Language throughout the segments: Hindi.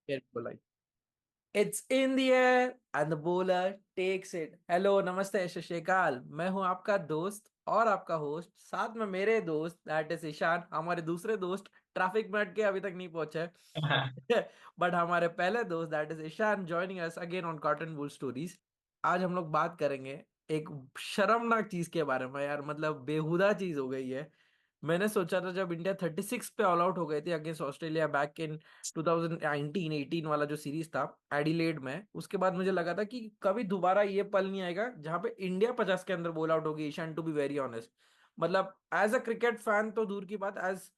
बिल्कुल भाई। It's in the air and the bowler takes it. Hello, नमस्ते, सत श्री अकाल। मैं हूं आपका दोस्त और आपका होस्ट। साथ में मेरे दोस्त दैट इज ईशान। हमारे दूसरे दोस्त ट्रैफिक में अटके अभी तक नहीं पहुंचे। हाँ। बट हमारे पहले दोस्त that is Ishan joining us again on cotton wool stories. आज हम लोग बात करेंगे एक शर्मनाक चीज के बारे में यार, मतलब बेहुदा चीज हो गई है। मैंने सोचा था जब इंडिया 36 पे ऑल आउट हो गई थी अगेंस्ट ऑस्ट्रेलिया बैक इन 2019 18 वाला जो सीरीज था एडिलेड में, उसके बाद मुझे लगा था कि कभी दोबारा ये पल नहीं आएगा जहां पे इंडिया 50 के अंदर बॉल आउट होगी। Ishan, to be very honest, मतलब एज अ क्रिकेट फैन तो दूर की बात, एज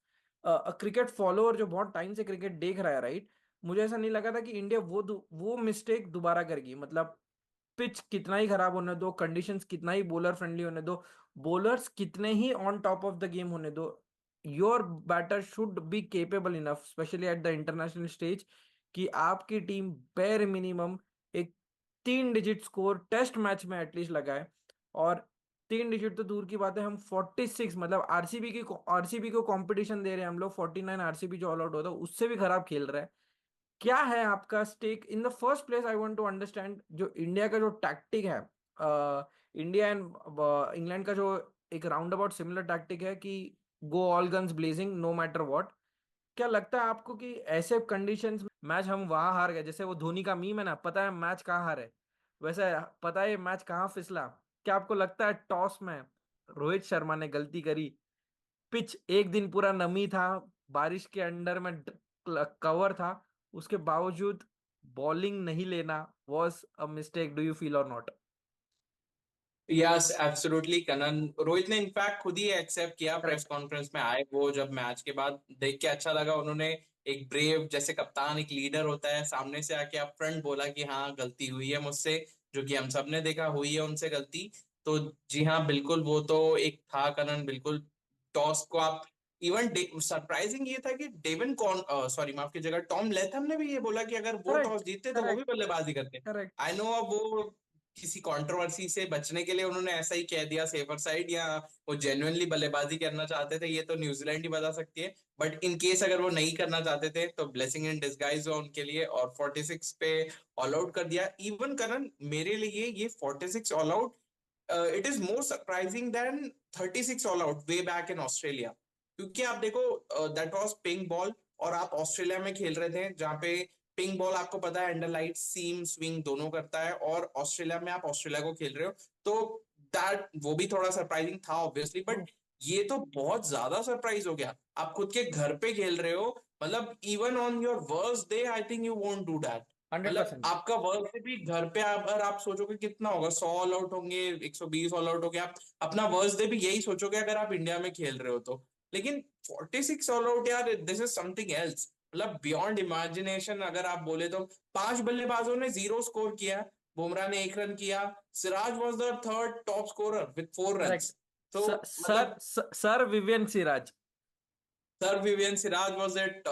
अ क्रिकेट फॉलोअर जो बहुत टाइम से क्रिकेट देख रहा है, राइट, मुझे ऐसा नहीं लगा था कि इंडिया वो मिस्टेक दोबारा करेगी। मतलब पिच कितना ही खराब होने दो, कंडीशंस कितना ही बॉलर फ्रेंडली होने दो, बॉलर्स कितने ही on top of the game होने दो, your batter should be capable enough specially at the international stage कि आपकी टीम बेर मिनिमम एक 3 डिजिट स्कोर टेस्ट मैच में एटलीस्ट लगाए। और 3 डिजिट तो दूर की बात है, हम 46, मतलब आरसीबी को कंपटीशन दे रहे हैं हम लोग। 49 आरसीबी जो ऑल आउट होता है उससे भी खराब खेल रहा है। क्या है आपका stake in the first place? I want to understand जो इंडिया का जो टैक्टिक है, इंडिया एंड इंग्लैंड का जो एक राउंड अबाउट सिमिलर टैक्टिक है कि go all guns blazing no matter what. क्या लगता है आपको कि ऐसे कंडीशंस में मैच हम वहां हार गए? जैसे वो धोनी का मीम है ना, पता है मैच कहाँ हारे, वैसे पता है मैच कहाँ फिसला। क्या आपको लगता है टॉस में रोहित शर्मा ने गलती करी? पिच एक दिन पूरा नमी था, बारिश के अंडर में कवर था, उसके बावजूद बॉलिंग नहीं लेना was a mistake. Do you feel or not? Yes absolutely Kanan. Rohit ने इनफैक्ट खुद ही एक्सेप्ट किया प्रेस करेक्ट। कॉन्फ्रेंस में आए वो, जब मैच के बाद देख के अच्छा लगा। उन्होंने एक ब्रेव जैसे कप्तान, एक लीडर होता है, सामने से आके अप फ्रंट बोला कि हाँ गलती हुई है मुझसे, जो कि हम सब ने देखा हुई है उनसे गलती। तो जी हाँ बिल्कुल, वो तो एक था कनन, बिल्कुल। टॉस को आप इवन सरप्राइजिंग ये था कि डेविन कॉन सॉरी माफ की जगह टॉम लेथम ने भी ये बोला कि अगर वो टॉस करेक्ट। जीतते तो वो भी करेक्ट। बल्लेबाजी करते। करेक्ट। आई नो, अब वो किसी कंट्रोवर्सी से बचने के लिए उन्होंने ऐसा ही कह दिया सेफर साइड, या वो जेन्युइनली बल्लेबाजी करना चाहते थे, ये तो न्यूजीलैंड ही बता सकती है। बट इन केस अगर वो नहीं करना चाहते थे तो ब्लेसिंग इन डिस्गाइज हुआ उनके लिए, और 46 पे ऑल आउट कर दिया। इवन करण, मेरे लिए ये 46 all out it is more surprising than 36 all out way back in Australia. क्योंकि आप देखो, दैट वाज पिंक बॉल, और आप ऑस्ट्रेलिया में खेल रहे थे जहां पे पिंक बॉल आपको पता है अंडर लाइट सीम स्विंग दोनों करता है, और ऑस्ट्रेलिया में आप ऑस्ट्रेलिया को खेल रहे हो। तो दैट वो भी थोड़ा सरप्राइजिंग था ऑब्वियसली, ट्रू। बट ये तो बहुत ज्यादा सरप्राइज हो गया। आप खुद के घर पे खेल रहे हो, मतलब even on your worst day I think you won't do that. Hundred मतलब परसेंट आपका वर्स्ट डे भी घर पे, अगर आप सोचोगे कितना होगा, 100 ऑल आउट होंगे, 120 ऑल आउट हो गया, आप अपना वर्स्ट डे भी यही सोचोगे अगर आप इंडिया में खेल रहे हो तो। लेकिन 46 ऑल आउट यार, दिस इज समथिंग एल्स, मतलब बियॉन्ड इमेजिनेशन। अगर आप बोले तो 5 बल्लेबाजों ने जीरो स्कोर किया, बुमराह ने 1 रन किया, Siraj was the third top scorer with 4 run. Correct. तो सर मतलब sir Vivian Siraj. Sir Vivian Siraj was at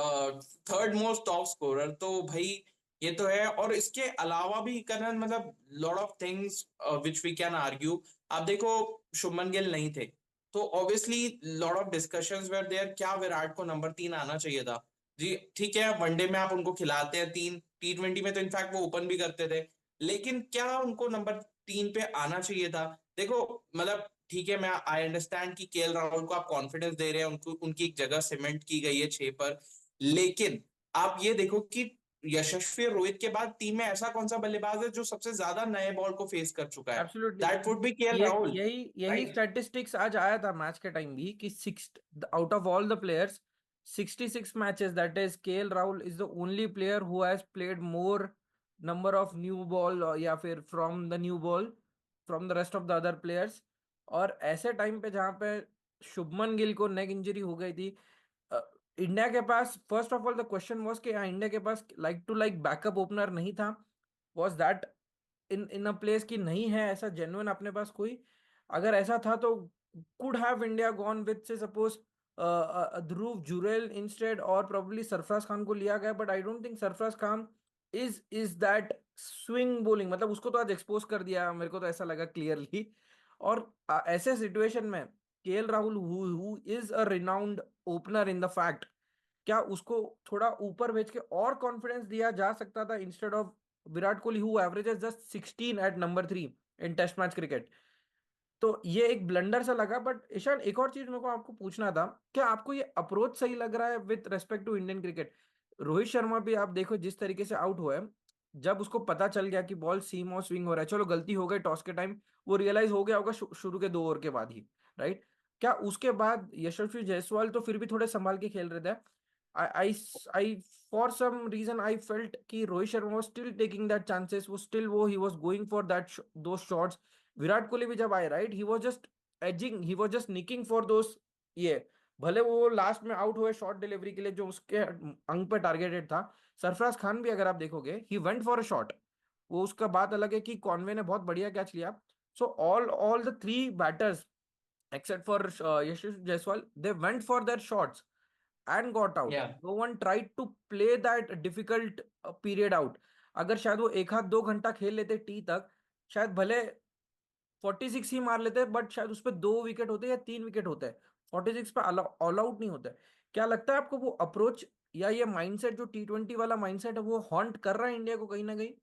third most top scorer. तो भाई ये तो है, और इसके अलावा भी करना, मतलब lot of things which we can argue. आप देखो, शुभमन गिल नहीं थे तो obviously lot of discussions were there, क्या विराट को नंबर 3 आना चाहिए था। जी ठीक है, वनडे में आप उनको खिलाते हैं 3, T20 में तो इनफैक्ट वो ओपन भी करते थे, लेकिन क्या उनको नंबर 3 पे आना चाहिए था? देखो, मतलब ठीक है, मैं आई अंडरस्टैंड कि केएल राहुल को आप कॉन्फिडेंस दे रहे हैं, उनको उनकी एक जगह सीमेंट की गई है 6 पर। लेकिन आप ये देखो कि यशस्वी और रोहित के बाद टीम में ऐसा कौन सा बल्लेबाज है जो सबसे ज्यादा नए बॉल को फेस कर चुका है? Absolutely. That would be KL ये राहुल, यही राइट? स्टैटिस्टिक्स आज आया था मैच के टाइम भी कि six out of all the players 66 matches, that is KL Rahul is the only player who has played more number of new ball, या फिर from the new ball from the rest of the other players. और ऐसे टाइम पे जहां पे शुभमन गिल को नेक इंजरी हो गई थी, इंडिया के पास first of all the question was कि इंडिया के पास like to like backup opener नहीं था। Was that in in a place की नहीं है ऐसा जेन्युइन अपने पास कोई? अगर ऐसा था तो could have India gone with से सपोज ध्रुव जुरेल इंस्टेड, और प्रोबेबली सरफराज खान को लिया गया, but I don't think Sarfaraz Khan is that swing bowling. मतलब उसको तो आज एक्सपोज कर दिया, मेरे को तो ऐसा लगा क्लियरली। और ऐसे सिचुएशन में KL Rahul who is a renowned opener in the fact क्या उसको थोड़ा ऊपर भेज के और कॉन्फिडेंस दिया जा सकता था instead of Virat Kohli who averages just 16 at number 3 in test match cricket? तो ये एक ब्लंडर सा लगा। बट ईशान, एक और चीज मेरे को आपको पूछना था, क्या आपको ये अप्रोच सही लग रहा है with respect to Indian cricket? Rohit Sharma भी आप देखो जिस तरीके से आउट हुआ है, जब उसको पता चल गया कि बॉल सीम और स्विंग हो रहा है, चलो गलती हो गई टॉस के टाइम, वो रियलाइज हो गया होगा शुरू के 2 ओवर के बाद ही, राइट? क्या उसके बाद यशस्वी जायसवाल तो फिर भी थोड़े संभाल के खेल रहे थे? I I for some reason I felt कि Rohit Sharma was still taking that chances, वो स्टिल वो ही वाज गोइंग फॉर दैट दो शॉट्स। विराट कोहली भी जब आए, right, he was just edging, he was just nicking for those, ये भले वो लास्ट में आउट हुए शॉट डिलीवरी के लिए जो उसके अंक पे टारगेटेड था। सरफराज खान भी अगर आप देखोगे, he went for a shot. वो उसका बात अलग है कि कॉनवे ने बहुत बढ़िया कैच लिया। So all the 3 batters except for Yashish Jaiswal, they went for their shots and got out. या No one tried to play that difficult period out. अगर शायद वो एक आध 2 घंटा खेल लेते टी तक, शायद भले 46 ही मार लेते, बट शायद उस पर 2 विकेट होते या 3 विकेट होते हैं, 46 पे ऑल आउट नहीं होते। क्या लगता है आपको वो अप्रोच या ये माइंडसेट जो T20 वाला माइंडसेट है वो हॉन्ट कर रहा है इंडिया को कहीं ना कहीं?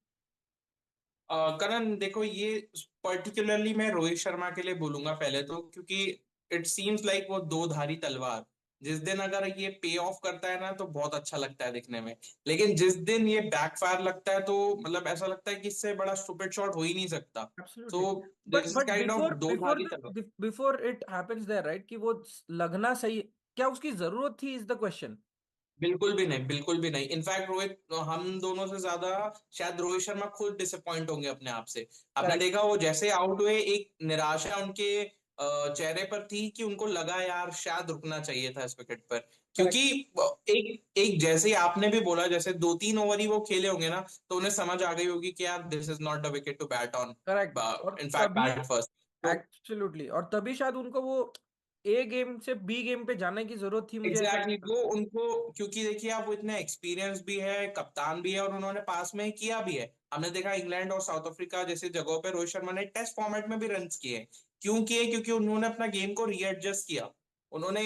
करण देखो, ये पर्टिकुलरली मैं रोहित शर्मा के लिए बोलूंगा पहले तो, क्योंकि इट सीम्स लाइक वो दो धारी तलवार। जिस दिन अगर ये पे ऑफ करता है ना तो बहुत अच्छा लगता है दिखने में, लेकिन जिस दिन ये बैकफायर लगता है तो मतलब ऐसा लगता है कि इससे बड़ा स्टूपिड शॉट हो ही नहीं सकता। Absolutely. So but this is but kind of before दो बिफोर धारी तलवार। Before it happens there, right, कि वो लगना सही, क्या उसकी जरूरत थी, इज द क्वेश्चन। बिल्कुल भी नहीं, बिल्कुल भी नहीं। इनफैक्ट रोहित, हम दोनों से ज्यादा शायद रोहित शर्मा खुद डिसअपॉइंट होंगे अपने आप से। आपने करेक्ट। देखा वो जैसे आउट हुए, एक निराशा उनके चेहरे पर थी कि उनको लगा यार शायद रुकना चाहिए था इस विकेट पर। क्योंकि करेक्ट। एक एक जैसे ही आपने भी बोला, जैसे 2-3 ओवर ही वो खेले होंगे ना, तो उन्हें समझ आ गई होगी कि यार this is not the wicket to bat on. Correct. और इनफैक्ट तभी, बैट फर्स्ट। तो एब्सोल्युटली, और तभी शायद उनको वो ए गेम से बी गेम पे जाने की जरूरत थी, मुझे ऐसा एग्जैक्टली लगता है। वो उनको, क्योंकि देखिए आप, वो इतने एक्सपीरियंस भी है, कप्तान भी है, और उन्होंने पास में किया भी है। हमने देखा इंग्लैंड और साउथ अफ्रीका जैसी जगहों पे रोहित शर्मा ने टेस्ट फॉर्मेट में भी रन किए। क्यों किए? क्योंकि उन्होंने अपना गेम को रीएडजस्ट किया। उन्होंने,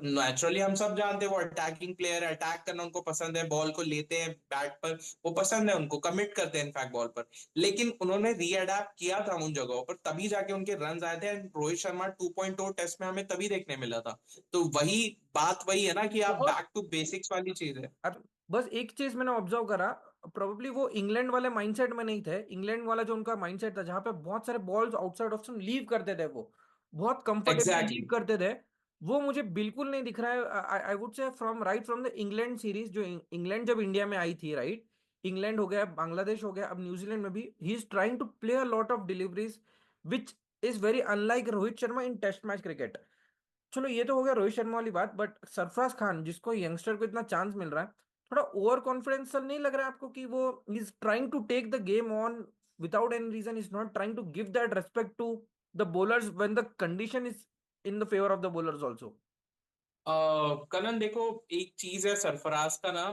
नेचुरली हम सब जानते हैं वो अटैकिंग प्लेयर है, अटैक करना उनको पसंद है, बॉल को लेते हैं बैट पर, वो पसंद है उनको, कमिट करते हैं इनफैक्ट बॉल पर। लेकिन उन्होंने रीअडेप्ट किया था उन जगहों पर, तभी जाके उनके रन आए थे। एंड रोहित शर्मा 2.0 टेस्ट में हमें तभी देखने मिला था। तो वही बात वही है ना कि आप बहुत। बैक टू बेसिक्स वाली चीज है। बस एक चीज मैंने ऑब्जर्व करा, प्रोबेबली वो इंग्लैंड वाले माइंडसेट में नहीं थे। इंग्लैंड वाला जो उनका माइंडसेट था, जहां पे बहुत सारे balls outside off stump leave करते थे, वो बहुत कंफर्टेबली लीव एग्जैक्टली। करते थे, वो मुझे बिल्कुल नहीं दिख रहा है। I would say from the England series, जो इंग्लैंड जब इंडिया में आई थी, राइट, इंग्लैंड हो गया, बांग्लादेश हो गया, अब न्यूजीलैंड में भी he is trying to play a lot of deliveries which is very unlike Rohit Sharma in test match cricket. चलो ये तो हो गया रोहित शर्मा वाली बात, बट सरफराज खान जिसको यंगस्टर को इतना चांस मिल रहा है, थोड़ा ओवर कॉन्फिडेंस नहीं लग रहा है आपको कि वो is trying to take the game on without any reason, is not trying to give that respect to the bowlers when the condition is in the favor of the bowlers also? Kiln देखो, एक चीज है सरफराज का ना,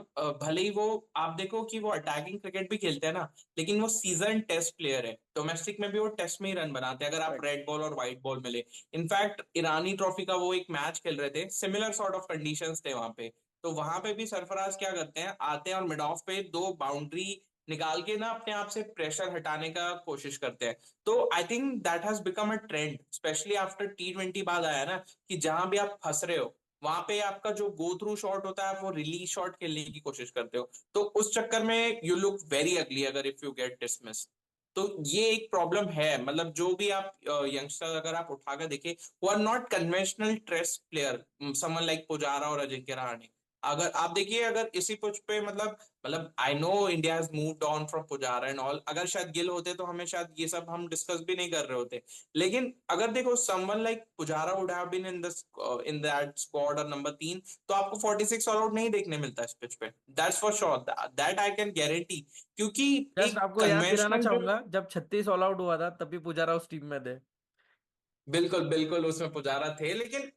भले ही वो, आप देखो कि वो अटैकिंग क्रिकेट भी खेलते हैं ना, लेकिन वो सीजन टेस्ट प्लेयर है। डोमेस्टिक में भी वो टेस्ट में ही रन बनाते हैं, अगर आप Right. रेड बॉल और व्हाइट बॉल मिले। इनफैक्ट ईरानी ट्रॉफी का वो एक मैच खेल रहे थे, सिमिलर सॉर्ट ऑफ कंडीशंस थे वहां पे। तो वहां पे भी सरफराज क्या करते हैं, आते हैं और मिड ऑफ पे दो बाउंड्री निकाल के ना अपने आप से प्रेशर हटाने का कोशिश करते हैं। तो आई think that has become a trend, specially after T20 बाद आया ना, कि जहां भी आप फंस रहे हो, वहां पे आपका जो गो थ्रू शॉट होता है, आप वो रिलीज शॉट खेलने की कोशिश करते हो। तो उस चक्कर में यू लुक वेरी अगली अगर इफ यू गेट डिसमिस। तो ये एक प्रॉब्लम है। मतलब जो भी आप यंगस्टर अगर आप उठाकर देखें, वो are not conventional test player, someone like Pujara और अजिंक्य रहाणे। अगर आप देखिए, अगर इसी पिच पे, मतलब I know India has moved on from Pujara and all, अगर शायद गिल होते तो हमें शायद ये सब हम डिस्कस भी नहीं कर रहे होते। लेकिन अगर देखो, someone like Pujara would have been in that squad और नंबर 3, तो आपको 46 ऑल आउट नहीं देखने मिलता इस पिच पे। That's for sure, that I can guarantee. क्योंकि जस्ट एक आपको याद दिलाना कन्वेंशनल जो, चाहूंगा, जब 36 ऑल आउट हुआ था तभी पुजारा उस टीम में थे। बिल्कुल बिल्कुल उसमें पुजारा थे, लेकिन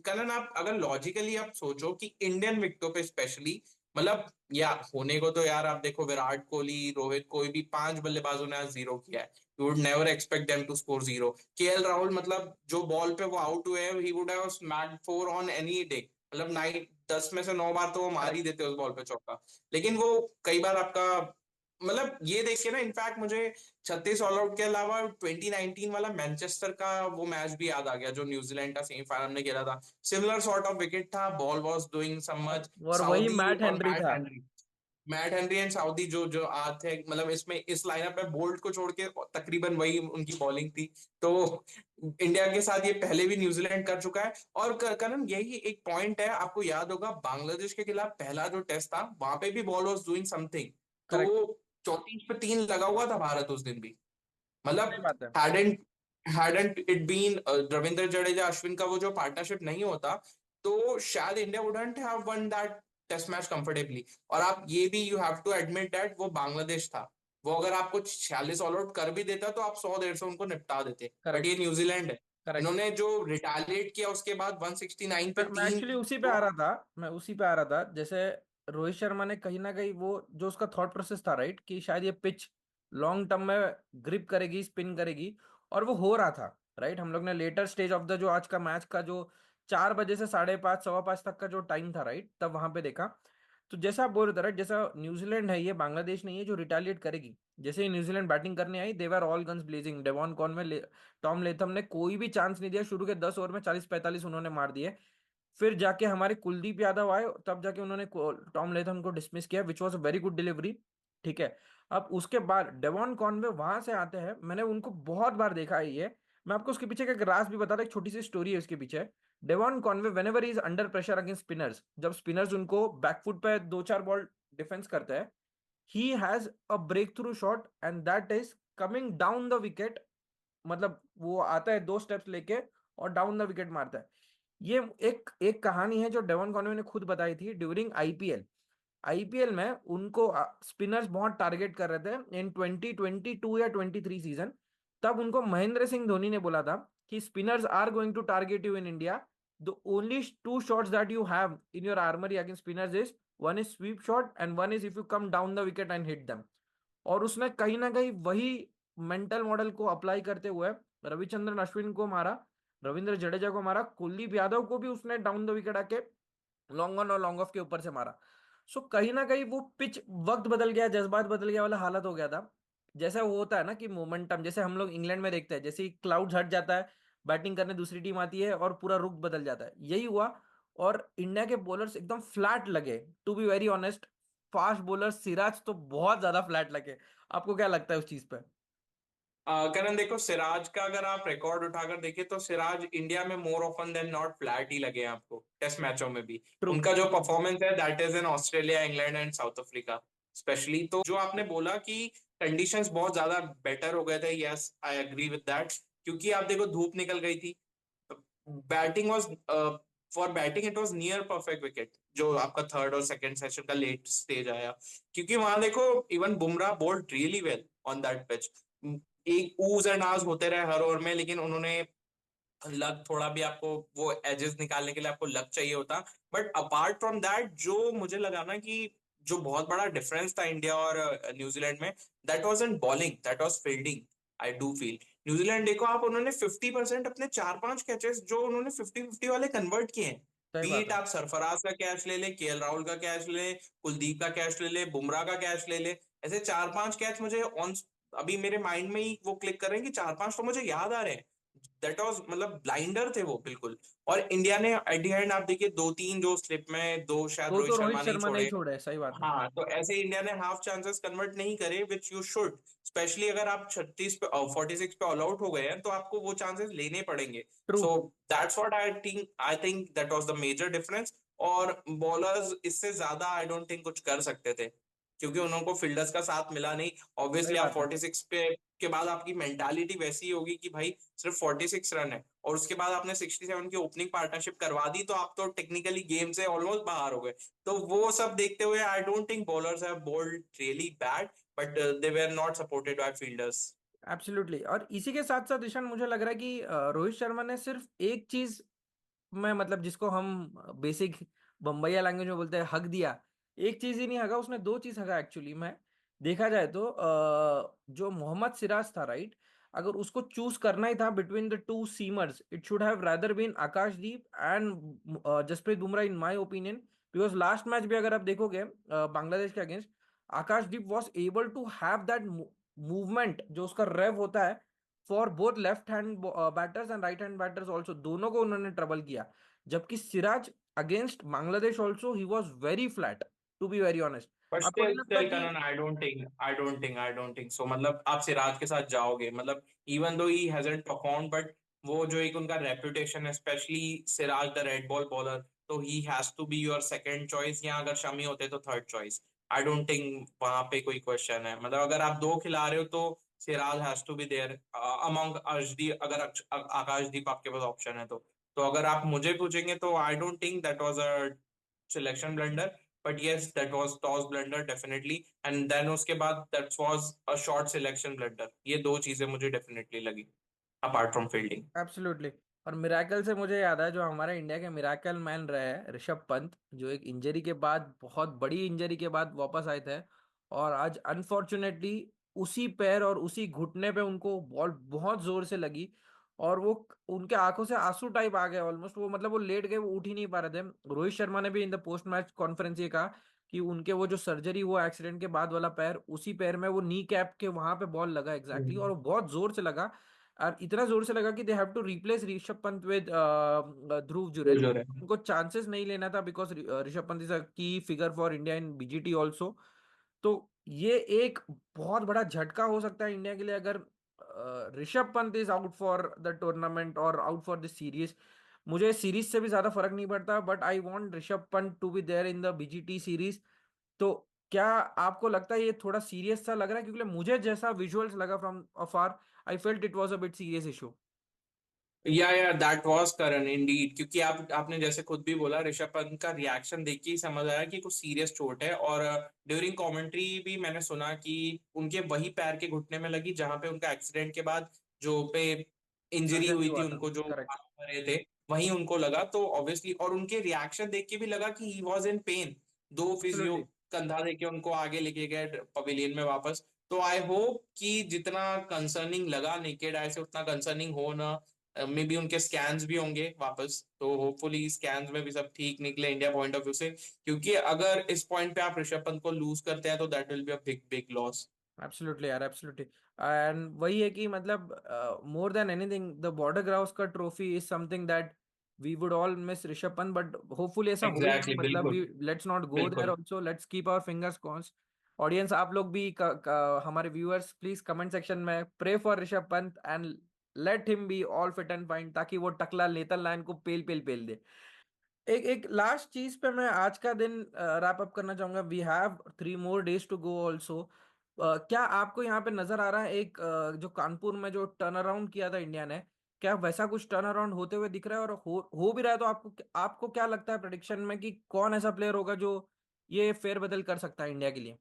कलन आप अगर लॉजिकली आप सोचो कि इंडियन विकेटों पे स्पेशली, मतलब या होने को तो यार आप देखो, विराट कोहली, रोहित, कोई भी 5 बल्लेबाजों ने आज जीरो किया है। You would never expect them to score zero. KL Rahul, मतलब जो बॉल पे वो आउट हुए हैं, he would have smacked 4 on any day. मतलब नाइट 10 में से 9 बार तो वो मार ही करेक्ट। देते उस बॉल पे चौका। लेकिन वो कई बार आपका मतलब ये देख के ना, इनफैक्ट मुझे 36 ऑल आउट के अलावा 2019 वाला मैनचेस्टर का वो मैच भी याद आ गया, जो न्यूजीलैंड का सेमीफाइनल में खेला था। सिमिलर सॉर्ट ऑफ विकेट था, ball was doing some much. और वही साउदी मैट और हेनरी था। मैट हेनरी एंड साउदी जो जो आते हैं, मतलब इसमें इस लाइनअप में बोल्ट को छोड़ के तकरीबन वही उनकी बॉलिंग थी। तो इंडिया के साथ ये पहले भी न्यूजीलैंड कर चुका है। और करण, यही एक पॉइंट है, आपको याद होगा बांग्लादेश के खिलाफ पहला जो टेस्ट था, वहां पे भी बॉल वॉज डूइंग समथिंग। तो करेक्ट। 34 पे 3 लगा हुआ था भारत उस दिन भी। सही मतलब बात है। hadn't hadn't it been Ravindra Jadeja Ashwin का वो जो पार्टनरशिप नहीं होता, तो शायद India wouldn't have won that test match comfortably. और आप ये भी you have to admit that वो बांग्लादेश था, वो अगर आपको 46 ऑल आउट कर भी देता तो आप 100 150 उनको निपटा देते। बट ये करेक्ट। न्यूजीलैंड है, करेक्ट। इन्होंने जो रिटालिएट किया उसके बाद 169 पे मैं तीन एक्चुअली उसी पे आ रहा था, मैं उसी पे आ रहा था। जैसे रोहित शर्मा ने कहीं ना कहीं वो जो उसका थॉट प्रोसेस था राइट, कि शायद ये पिच लॉन्ग टर्म में ग्रिप करेगी, स्पिन करेगी, और वो हो रहा था राइट। हम लोग ने लेटर स्टेज ऑफ द जो आज का मैच का जो 4 बजे से 5:30 5:15 तक का जो टाइम था राइट, तब वहां पे देखा। तो जैसा आप बोल रहे थे राइट, जैसा न्यूजीलैंड है, ये बांग्लादेश नहीं है जो रिटालिएट करेगी। जैसे ही न्यूजीलैंड बैटिंग करने आई, they were all guns blazing. Devon Conway, Tom Latham ने कोई भी चांस नहीं दिया। शुरू के 10 ओवर में 40 45 उन्होंने मार दिए। फिर जाके हमारे कुलदीप यादव आए, तब जाके उन्होंने टॉम लेथम को डिसमिस किया, which was a very good delivery. ठीक है। अब उसके बाद डेवॉन कॉनवे वहां से आते हैं, मैंने उनको बहुत बार देखा है ये। मैं आपको उसके पीछे का एक राज भी बता रहा, एक छोटी सी स्टोरी है उसके पीछे। Devon Conway whenever is under pressure against spinners, जब स्पिनर्स उनको बैकफुट पे 2 4 बॉल डिफेंस करते हैं, he has a breakthrough shot and that is coming down the wicket. मतलब वो आता है 2 स्टेप्स लेके और डाउन द विकेट मारता है। ये एक एक कहानी है जो डेवन कॉनवे ने खुद बताई थी ड्यूरिंग आईपीएल। आईपीएल में उनको स्पिनर्स बहुत टारगेट कर रहे थे इन 2022 या 23 सीजन। तब उनको महेंद्र सिंह धोनी ने बोला था कि spinners are going to target you in India, the only 2 shots that you have in your armoury against spinners is, one is sweep shot and one is if you come down the wicket and hit them. और उसने कहीं ना कहीं वही मेंटल मॉडल को अप्लाई करते हुए रविचंद्रन अश्विन को मारा, रविंद्र जडेजा को मारा, कुलदीप यादव को भी उसने डाउन द विकेट आके लॉन्ग ऑन और लॉन्ग ऑफ के ऊपर से मारा। सो कहीं ना कहीं वो पिच, वक्त बदल गया, जज्बात बदल गया वाला हालत हो गया था। जैसे वो होता है ना कि मोमेंटम, जैसे हम लोग इंग्लैंड में देखते हैं, जैसे ही क्लाउड हट जाता है, बैटिंग करने दूसरी टीम आती है और पूरा रुख बदल जाता है, यही हुआ। और इंडिया के बॉलर्स एकदम फ्लैट लगे, to be very honest. Fast bowler Siraj तो बहुत ज्यादा फ्लैट लगे। आपको क्या लगता है उस चीज पे? करण देखो, सिराज का अगर आप रिकॉर्ड उठाकर देखें तो सिराज इंडिया में more often than not flat ही लगे हैं आपको, टेस्ट मैचों में भी। ट्रू। उनका जो परफॉर्मेंस है that is in Australia, England and south Africa specially. तो जो आपने बोला कि कंडीशंस बहुत ज्यादा बेटर हो गए थे, yes I agree with that. क्योंकि आप देखो धूप निकल गई थी, batting was for batting it was near perfect wicket, जो आपका थर्ड और सेकंड सेशन का लेट स्टेज आया। क्योंकि वहां देखो even Bumrah bowled really well on that pitch. एक ऊज एंड आज होते रहे हर ओवर में, लेकिन उन्होंने लक थोड़ा भी, आपको वो एजेस निकालने के लिए आपको लक चाहिए होता। बट अपार्ट फ्रॉम दैट, जो मुझे लगा ना कि जो बहुत बड़ा डिफरेंस था इंडिया और न्यूजीलैंड में, that was in bowling, that was fielding. I do feel New Zealand देखो आप, उन्होंने 50% अपने 4 5 कैचेस जो उन्होंने 50-50 वाले कन्वर्ट किए हैं। सही बात बीट है। आप सरफराज का कैच ले ले, केएल राहुल का कैच ले, कुलदीप का कैच ले ले, बुमराह का कैच ले ले, ऐसे 4 5 कैच मुझे ऑन अभी मेरे माइंड में ही वो क्लिक कर रहे हैं कि 4 5 तो मुझे याद आ रहे हैं। दैट वाज मतलब ब्लाइंडर थे वो बिल्कुल। और इंडिया ने एट द एंड आप देखिए 2 3 जो स्लिप में, 2 शायद वो रोहित तो रोहित शर्मा नहीं शर्मा नहीं छोड़े। छोड़े, सही बात है। हाँ, तो ऐसे इंडिया ने हाफ चांसेस कन्वर्ट नहीं करे, विच यू शुड। स्पेशली अगर आप 36 पे 46 पे ऑल आउट हो गए हैं तो आपको वो चांसेस लेने पड़ेंगे। True. So that's what I think that was the major difference. और बॉलर्स इससे ज्यादा आई डोंट थिंक कुछ कर सकते थे, क्योंकि उनको फील्डर्स का साथ मिला नहीं। सही ऑब्वियसली आप बात है। 46 पे के बाद आपकी मेंटालिटी वैसी होगी कि भाई सिर्फ 46 रन है, और उसके बाद आपने 67 की ओपनिंग पार्टनरशिप करवा दी, तो आप तो टेक्निकली गेम से ऑलमोस्ट बाहर हो गए। तो वो सब देखते हुए I don't think bowlers have bowled really bad, but they were not supported by fielders. Absolutely. और इसी के साथ साथ ईशान, मुझे लग रहा है कि रोहित शर्मा ने सिर्फ एक चीज में, मतलब जिसको हम बेसिक बम्बैया लैंग्वेज में बोलते हैं, हक दिया। एक चीज ही नहीं हगा, उसने 2 चीज हगा एक्चुअली में। देखा जाए तो जो मोहम्मद सिराज था राइट, अगर उसको चूज करना ही था between the two seamers, it should have rather been Akashdeep and Jasprit Bumrah in my opinion. Because last match भी अगर आप देखोगे बांग्लादेश के against, Akashdeep was able to have that movement जो उसका रेव होता है for both left hand batters and right hand batters also, दोनों को उन्होंने ट्रबल किया। जबकि Siraj against Bangladesh also he was very flat, to be very honest. But आपको नहीं स्टिल लगता स्टिल कि करण, आई डोंट थिंक सो, मतलब आप सिराज के साथ जाओगे, मतलब even though he hasn't perform, but वो जो एक उनका रेपुटेशन है, specially Siraj the red ball bowler, तो he has to be your second choice, या अगर शमी होते तो third choice. I don't think वहां पे कोई क्वेश्चन है, मतलब अगर आप दो खिला रहे हो तो Siraj has to be there among Arshdeep, अगर आकाशदीप आपके पास ऑप्शन है तो अगर आप मुझे पूछेंगे तो I don't think that was a selection blunder, but yes that was toss blunder definitely, and then उसके बाद that was a short selection blunder. ये दो चीजें मुझे डेफिनेटली लगी अपार्ट फ्रॉम फील्डिंग। एब्सोल्युटली। और मिराकल से मुझे याद है जो हमारे इंडिया के मिराकल मैन रहे हैं ऋषभ पंत, जो एक इंजरी के बाद, बहुत बड़ी इंजरी के बाद वापस आए थे, और आज अनफॉर्चुनेटली उसी पैर और उसी घुटने पे उनको बॉल बहुत जोर से लगी, और वो उनके आंखों से आंसू टाइप आ गए ऑलमोस्ट, वो मतलब वो लेट गए, वो उठ ही नहीं पा रहे थे। रोहित शर्मा ने भी in the post match conference ये कहा कि उनके वो जो सर्जरी हुआ एक्सीडेंट के बाद वाला पैर, उसी पैर में वो नी कैप के वहां पे बॉल लगा एग्जैक्टली, और वो बहुत जोर से लगा, और इतना जोर से लगा कि they have to replace Rishabh Pant with Dhruv वो जुरेल। जो है। उनको चांसेस नहीं लेना था because Rishabh Pant is a key figure for India in BGT also. तो ये एक बहुत बड़ा झटका हो सकता है इंडिया के लिए अगर Rishabh Pant is out for the tournament और आउट फॉर द सीरीज। मुझे सीरीज से भी ज्यादा फर्क नहीं पड़ता, but I want Rishabh Pant to be there in the BGT series. तो क्या आपको लगता है ये थोड़ा सीरियस सा लग रहा है? क्योंकि मुझे जैसा विजुअल्स लगा from afar, I felt it was a bit serious issue. Yeah that was करन इंडीड, क्योंकि आपने जैसे खुद भी बोला, ऋषभ पंत का रिएक्शन देख के ही समझ आया कि कुछ सीरियस चोट है, और ड्यूरिंग कमेंट्री भी मैंने सुना कि उनके वही पैर के घुटने में लगी जहां पे उनका एक्सीडेंट के बाद जो पे इंजरी सर्जरी हुई थी, हुआ था। उनको जो करेक्ट। काम कर रहे थे वहीं उनको लगा, तो ऑब्वियसली, और उनके रिएक्शन देख के भी लगा कि ही वॉज इन पेन। दो फिजियो एब्सोल्युटली। कंधा देके उनको आगे लेके गए पवेलियन में वापस। तो आई होप कि जितना कंसर्निंग लगा नेकेड आई से, उतना कंसर्निंग हो ना। मे बी उनके स्कैन्स भी होंगे वापस, तो होपफुली स्कैन्स में भी सब ठीक निकले इंडिया पॉइंट ऑफ व्यू से, क्योंकि अगर इस पॉइंट पे आप ऋषभ पंत को लूज करते हैं तो that will be a big big loss. Absolutely यार, एब्सोल्युटली। एंड वही है कि मतलब more than anything the Border Gavaskar trophy is something that we would all miss Rishabh Pant, but hopefully ऐसा हो ही ना, एग्जैक्टली, मतलब बिल्कुल we let's not go there बिल्कुल। Also, let's keep our fingers crossed. Audience आप लोग भी हमारे व्यूअर्स प्लीज कमेंट सेक्शन में pray for Rishabh Pant and let him be all fit and fine, ताकि वो टकला लेतन लाइन को पेल पेल पेल दे। एक एक लास्ट चीज पे मैं आज का दिन रैप अप करना चाहूंगा। We have 3 more days to go also. क्या आपको यहाँ पे नजर आ रहा है एक जो कानपुर में जो टर्न अराउंड किया था इंडिया ने, क्या वैसा कुछ टर्न अराउंड होते हुए दिख रहा है? और हो भी रहा है तो आपको क्या लगता है प्रेडिक्शन में कि कौन ऐसा प्लेयर होगा जो ये फेरबदल कर सकता है इंडिया के लिए?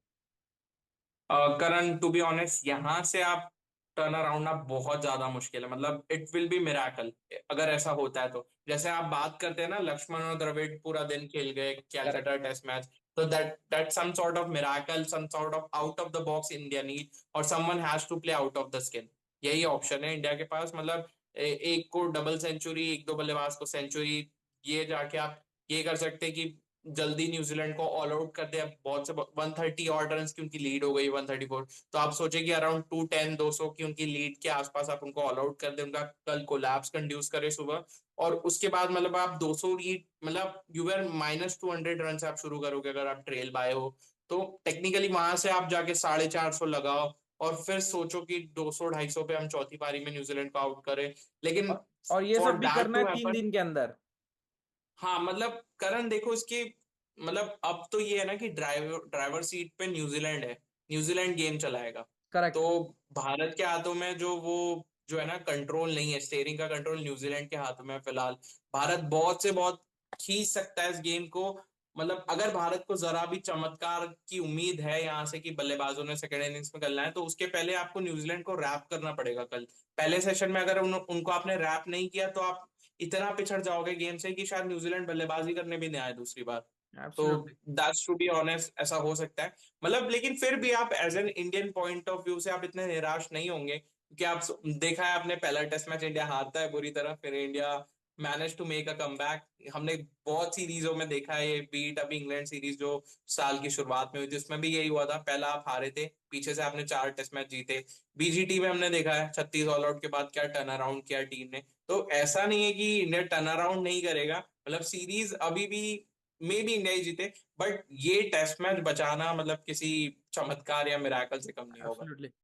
करण, टू बी ऑनेस्ट, यहाँ से आप टर्न अराउंड ना बहुत ज्यादा मुश्किल है, मतलब इट विल बी मिराकल अगर ऐसा होता है तो। जैसे आप बात करते हैं ना, लक्ष्मण और द्रविड़ पूरा दिन खेल गए करेक्ट। कैलकाटा टेस्ट मैच, तो that some sort of miracle, some sort of out of the box India need, और someone has to play out of the skin. यही ऑप्शन है इंडिया के पास, मतलब एक को डबल सेंचुरी, एक दो बल्लेबाज को सेंचुरी, ये जाके आप ये कर सकते हैं कि जल्दी न्यूजीलैंड को ऑल आउट कर दे। अब बहुत से 130 और रन की उनकी लीड हो गई, 134, तो आप सोचे कि अराउंड 210 200 की उनकी लीड के आसपास आप उनको ऑल आउट कर दे, उनका कल कोलैप्स कंड्यूस करे सुबह, और उसके बाद मतलब आप 200 लीड, मतलब यू आर -200 रन से आप शुरू करोगे अगर आप ट्रेल बाय हो, तो टेक्निकली वहां से आप जाके 450 लगाओ, और फिर सोचो कि 200 250 पे हम चौथी पारी में न्यूजीलैंड को आउट करें, लेकिन और ये फॉर सब भी दैट करना टू है 3 दिन के अंदर। हाँ, मतलब करण देखो इसकी, मतलब अब तो ये है ना कि ड्राइवर सीट पे न्यूजीलैंड है, न्यूजीलैंड गेम चलाएगा, करेक्ट। तो भारत के हाथों में जो वो जो है ना कंट्रोल नहीं है, स्टेयरिंग का कंट्रोल न्यूजीलैंड के हाथों में है फिलहाल। भारत बहुत से बहुत खींच सकता है इस गेम को, मतलब अगर भारत को जरा भी चमत्कार की उम्मीद है यहाँ से कि बल्लेबाजों ने सेकेंड इनिंग्स में करना है, तो उसके पहले आपको न्यूजीलैंड को रैप करना पड़ेगा कल। पहले सेशन में अगर उनको आपने रैप नहीं किया तो आप इतना पिछड़ जाओगे गेम से कि शायद न्यूजीलैंड बल्लेबाजी करने भी नहीं आए दूसरी बार। तो absolutely. That's to be honest, ऐसा हो सकता है, मतलब लेकिन फिर भी आप as an Indian point of view से आप इतने निराश नहीं होंगे, क्योंकि आप देखा है आपने, पहला टेस्ट मैच इंडिया हारता है बुरी तरह, फिर India manage to make a comeback. हमने बहुत सीरीजों में देखा है ये, बीट अभी इंग्लैंड सीरीज जो साल की शुरुआत में हुई थी उसमें भी यही हुआ था, पहला आप हारे थे, पीछे से आपने 4 टेस्ट मैच जीते। बीजीटी में हमने देखा है 36 ऑल आउट के बाद क्या टर्न अराउंड किया टीम ने। तो ऐसा नहीं है कि इंडिया टर्न अराउंड नहीं करेगा, मतलब सीरीज अभी भी मे भी इंडिया ही जीते, बट ये टेस्ट मैच बचाना मतलब किसी चमत्कार या मिराकल से कम नहीं होगा। एब्सोल्युटली।